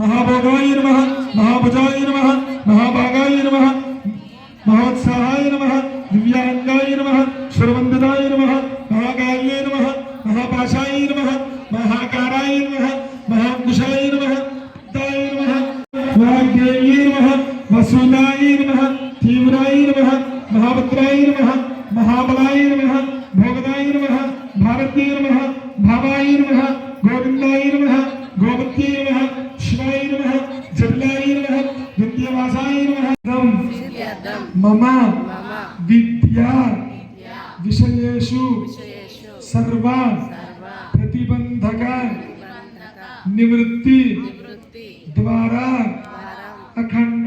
महाभोगाय नमः महाभुजाय नमः महाभागाय नमः महोत्साहाय नमः दिव्यांगाय नमः सर्ववंदिताय नमः महाकाल्ये नमः महापाशाय नमः महाकाराय नमः महाकुशाय नमः ताय नमः वाग्देव्ये नमः वसुदाय नमः तीव्राय नमः महाभद्राय नमः महाबलाय नमः भोगदाय नमः भारत्ये नमः भावाय नमः गोविंदाय नमः गोपत्ये नमः शिवाय नमः जलाय नमः विद्यावासाय नमः मम विद्या विषयेषु सर्व प्रतिबंधक निवृत्ति द्वारा अखंड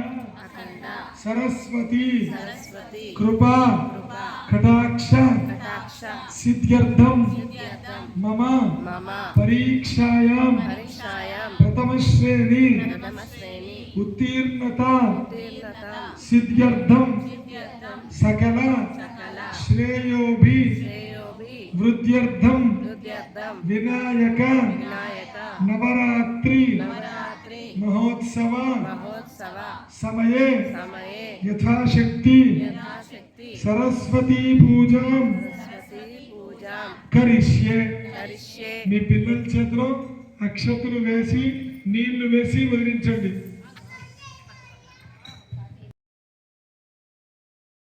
सरस्वती कृपा कटाक्ष सिद्ध्यर्थम मम परीक्षायां प्रथम श्रेणी उत्तीर्णता सिद्ध्यर्थम सकल श्रेयोभि वृद्ध्यर्थम विनायक नवरात्रि महोत्सव समये यथाशक्ति सरस्वती पूजा करिष्ये మీ పిల్లల చేతిలో అక్షతలు వేసి నీళ్లు వేసి వదిలించండి.